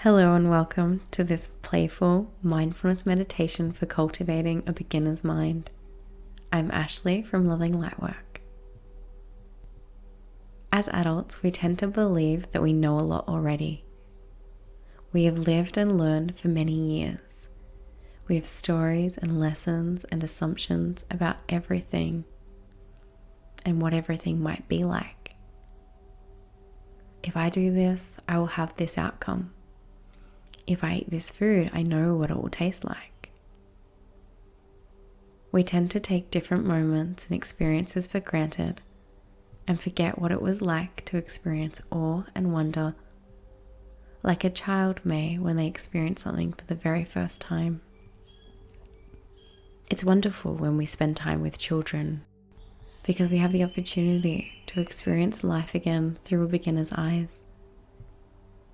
Hello and welcome to this playful mindfulness meditation for cultivating a beginner's mind. I'm Ashleigh from Lightwork. As adults, we tend to believe that we know a lot already. We have lived and learned for many years. We have stories and lessons and assumptions about everything and what everything might be like. If I do this, I will have this outcome. If I eat this food, I know what it will taste like. We tend to take different moments and experiences for granted and forget what it was like to experience awe and wonder, like a child may when they experience something for the very first time. It's wonderful when we spend time with children because we have the opportunity to experience life again through a beginner's eyes.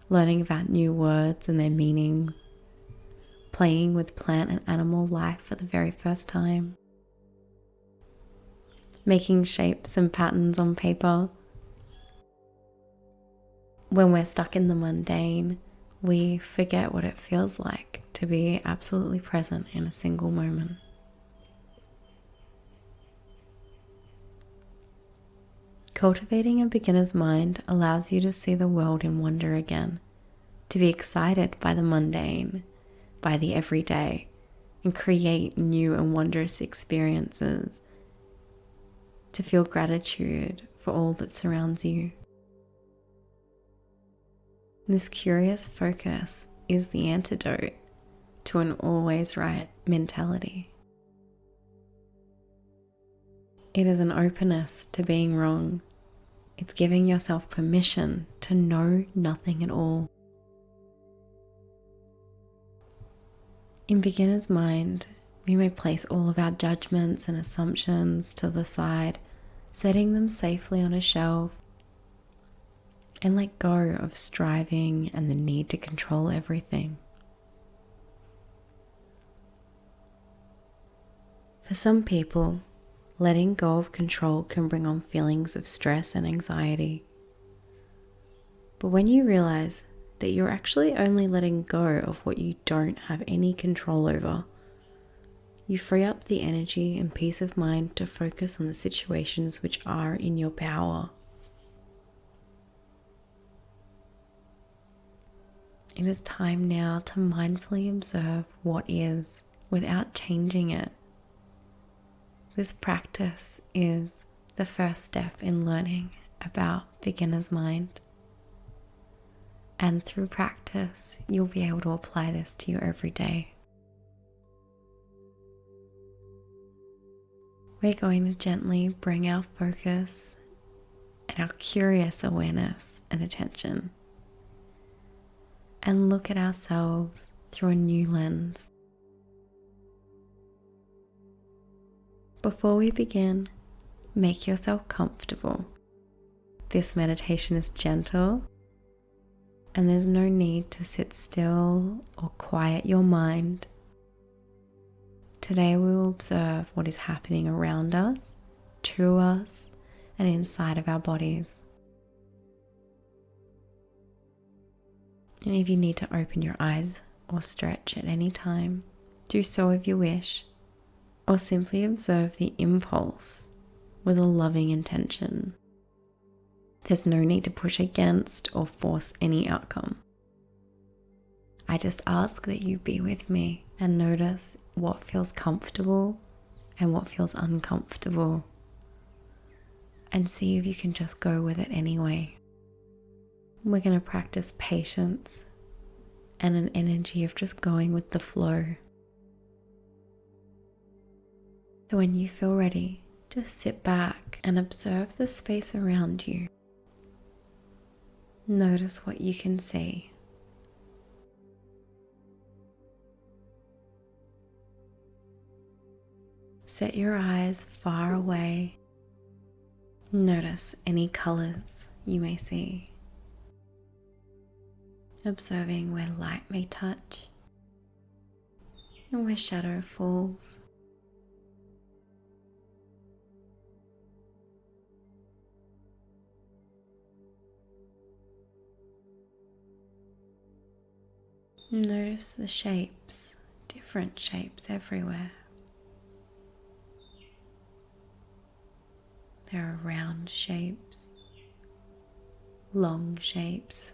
Learning about new words and their meanings, playing with plant and animal life for the very first time, making shapes and patterns on paper. When we're stuck in the mundane, we forget what it feels like to be absolutely present in a single moment. Cultivating a beginner's mind allows you to see the world in wonder again, to be excited by the mundane, by the everyday, and create new and wondrous experiences, to feel gratitude for all that surrounds you. This curious focus is the antidote to an always right mentality. It is an openness to being wrong. It's giving yourself permission to know nothing at all. In beginner's mind, we may place all of our judgments and assumptions to the side, setting them safely on a shelf, and let go of striving and the need to control everything. For some people, letting go of control can bring on feelings of stress and anxiety. But when you realize that you're actually only letting go of what you don't have any control over, you free up the energy and peace of mind to focus on the situations which are in your power. It is time now to mindfully observe what is without changing it. This practice is the first step in learning about beginner's mind. And through practice, you'll be able to apply this to your everyday. We're going to gently bring our focus and our curious awareness and attention and look at ourselves through a new lens. Before we begin, make yourself comfortable. This meditation is gentle, and there's no need to sit still or quiet your mind. Today we will observe what is happening around us, to us, and inside of our bodies. And if you need to open your eyes or stretch at any time, do so if you wish, or simply observe the impulse with a loving intention. There's no need to push against or force any outcome. I just ask that you be with me and notice what feels comfortable and what feels uncomfortable, and see if you can just go with it anyway. We're going to practice patience and an energy of just going with the flow. So when you feel ready, just sit back and observe the space around you. Notice what you can see. Set your eyes far away. Notice any colors you may see. Observing where light may touch and where shadow falls. Notice the shapes, different shapes everywhere. There are round shapes, long shapes,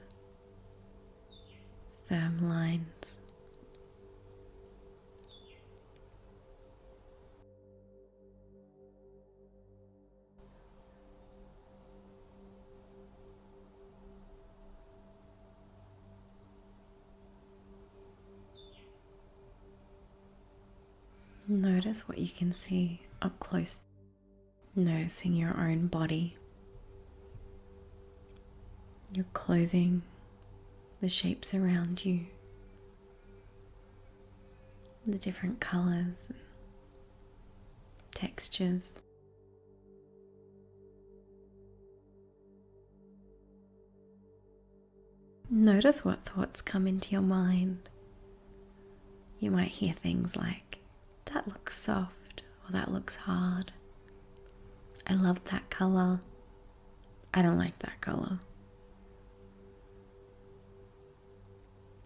firm lines. Notice what you can see up close, noticing your own body, your clothing, the shapes around you, the different colors, textures. Notice what thoughts come into your mind. You might hear things like, that looks soft, or that looks hard. I love that color. I don't like that color.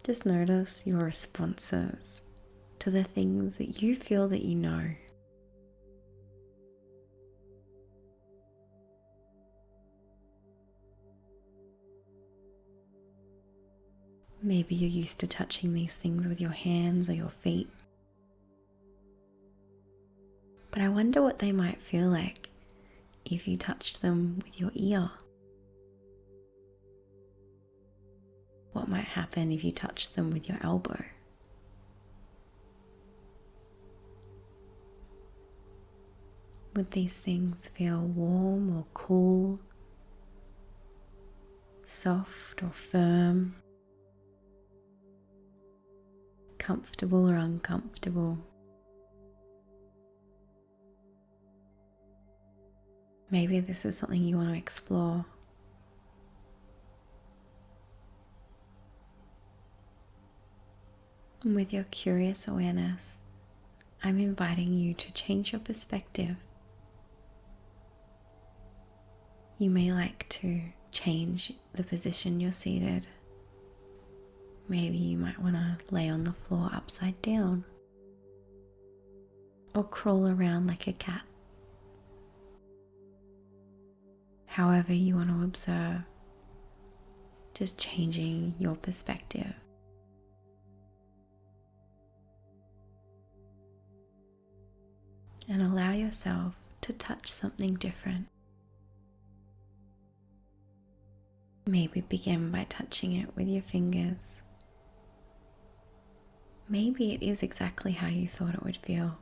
Just notice your responses to the things that you feel that you know. Maybe you're used to touching these things with your hands or your feet. But I wonder what they might feel like if you touched them with your ear. What might happen if you touched them with your elbow? Would these things feel warm or cool, soft or firm, comfortable or uncomfortable? Maybe this is something you want to explore. And with your curious awareness, I'm inviting you to change your perspective. You may like to change the position you're seated. Maybe you might want to lay on the floor upside down, or crawl around like a cat. However you want to observe, just changing your perspective. And allow yourself to touch something different. Maybe begin by touching it with your fingers. Maybe it is exactly how you thought it would feel.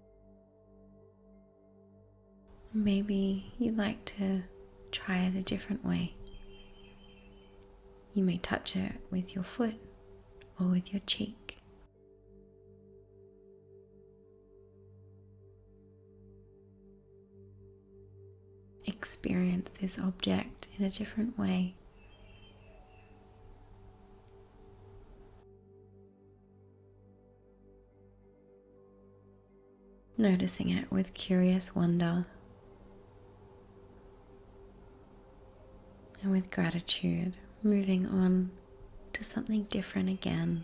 Maybe you'd like to try it a different way. You may touch it with your foot or with your cheek. Experience this object in a different way. Noticing it with curious wonder and with gratitude, moving on to something different again.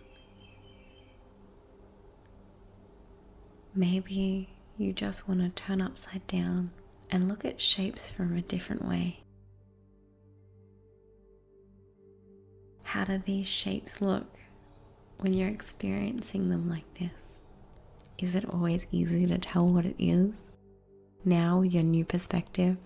Maybe you just want to turn upside down and look at shapes from a different way. How do these shapes look when you're experiencing them like this? Is it always easy to tell what it is now with your new perspective?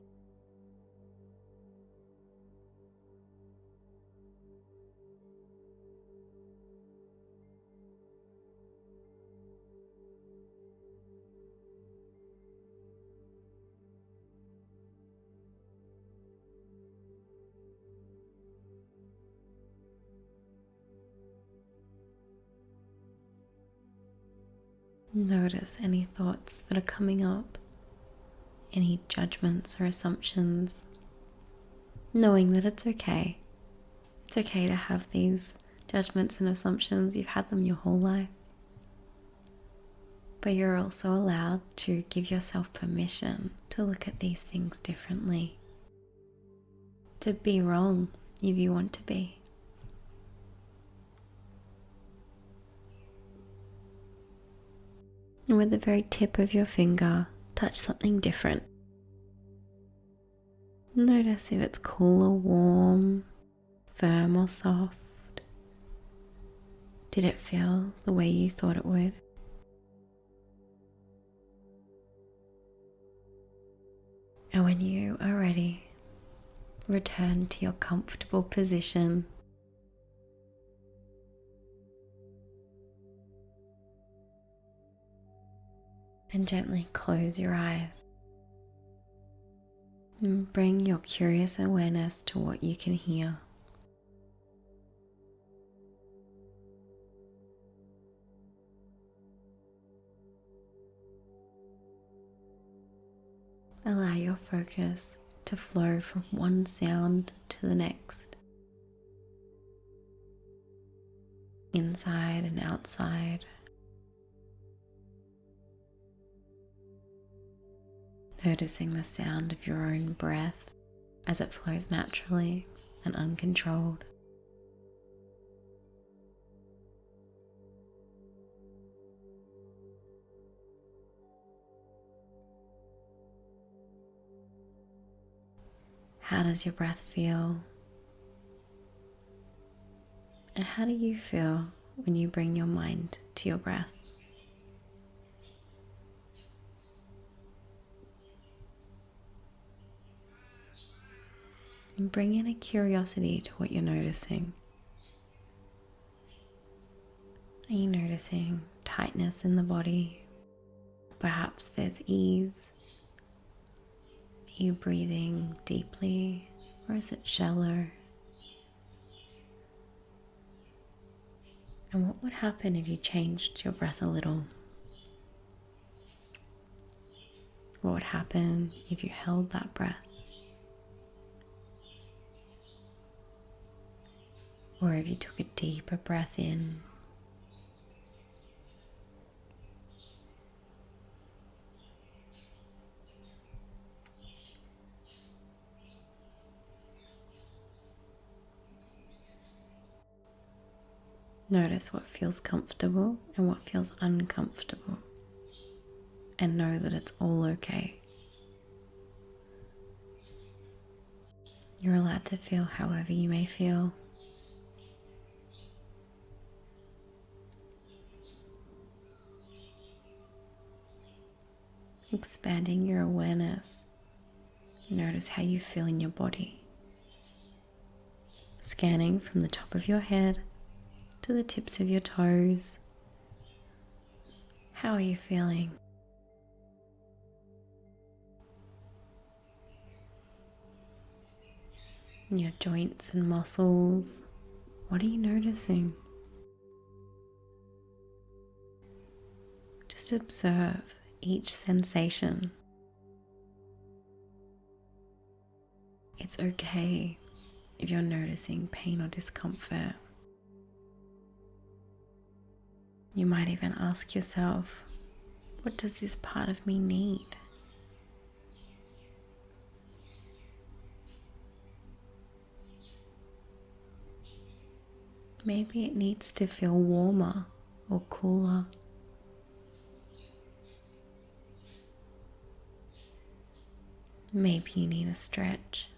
Notice any thoughts that are coming up, any judgments or assumptions, knowing that it's okay. It's okay to have these judgments and assumptions. You've had them your whole life. But you're also allowed to give yourself permission to look at these things differently, to be wrong if you want to be. And with the very tip of your finger, touch something different. Notice if it's cool or warm, firm or soft. Did it feel the way you thought it would? And when you are ready, return to your comfortable position. And gently close your eyes. And bring your curious awareness to what you can hear. Allow your focus to flow from one sound to the next, inside and outside. Noticing the sound of your own breath as it flows naturally and uncontrolled. How does your breath feel? And how do you feel when you bring your mind to your breath? And bring in a curiosity to what you're noticing. Are you noticing tightness in the body? Perhaps there's ease. Are you breathing deeply, or is it shallow? And what would happen if you changed your breath a little? What would happen if you held that breath? Or if you took a deeper breath in? Notice what feels comfortable and what feels uncomfortable, and know that it's all okay. You're allowed to feel however you may feel. Expanding your awareness, notice how you feel in your body. Scanning from the top of your head to the tips of your toes. How are you feeling? Your joints and muscles, what are you noticing? Just observe each sensation. It's okay if you're noticing pain or discomfort. You might even ask yourself, what does this part of me need? Maybe it needs to feel warmer or cooler. Maybe you need a stretch.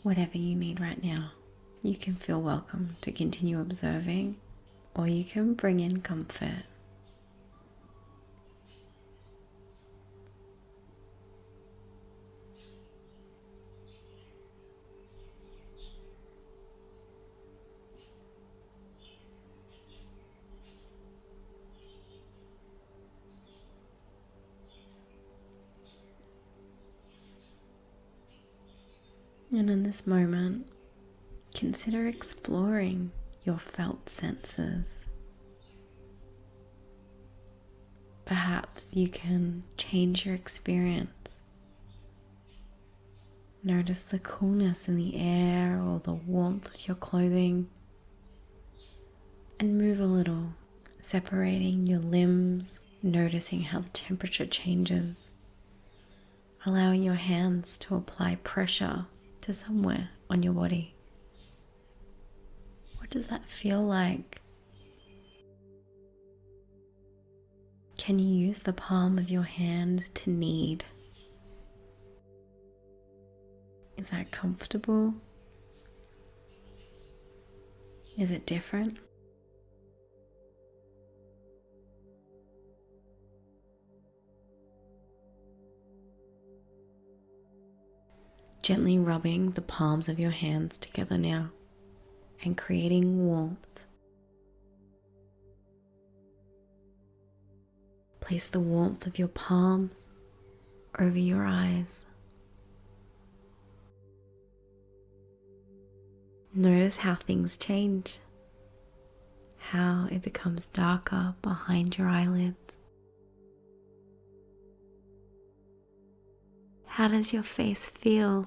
Whatever you need right now, you can feel welcome to continue observing, or you can bring in comfort. And in this moment, consider exploring your felt senses. Perhaps you can change your experience. Notice the coolness in the air or the warmth of your clothing, and move a little, separating your limbs, noticing how the temperature changes. allowing your hands to apply pressure to somewhere on your body. What does that feel like? Can you use the palm of your hand to knead? Is that comfortable? Is it different? Gently rubbing the palms of your hands together now and creating warmth. Place the warmth of your palms over your eyes. Notice how things change, how it becomes darker behind your eyelids. How does your face feel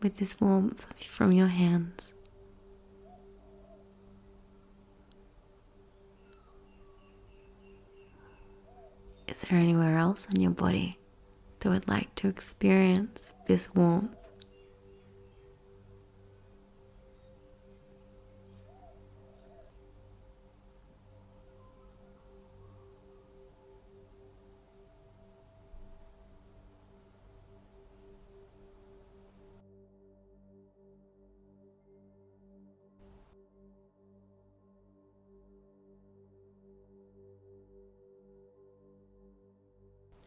with this warmth from your hands? Is there anywhere else on your body that would like to experience this warmth?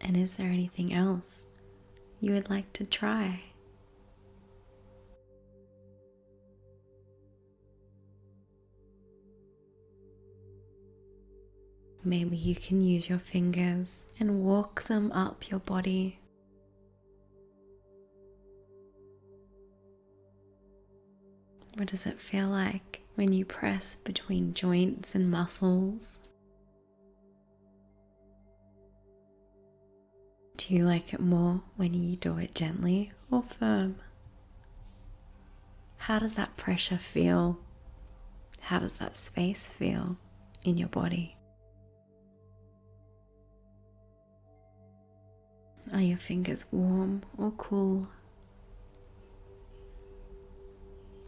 And is there anything else you would like to try? Maybe you can use your fingers and walk them up your body. What does it feel like when you press between joints and muscles? Do you like it more when you do it gently or firm? How does that pressure feel? How does that space feel in your body? Are your fingers warm or cool?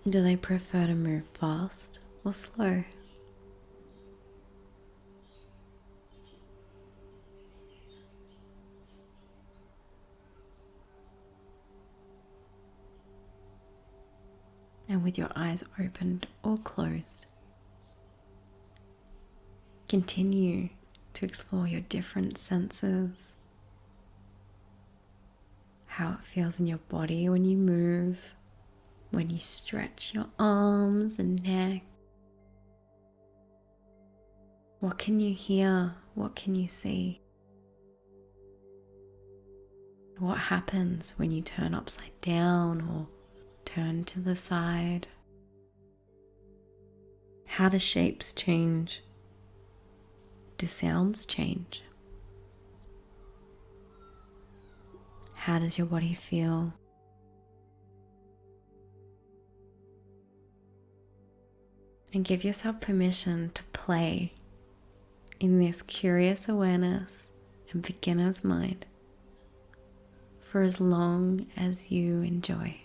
Do they prefer to move fast or slow? And with your eyes opened or closed, continue to explore your different senses, how it feels in your body when you move, when you stretch your arms and neck. What can you hear? What can you see? What happens when you turn upside down or turn to the side? How do shapes change? Do sounds change? How does your body feel? And give yourself permission to play in this curious awareness and beginner's mind for as long as you enjoy.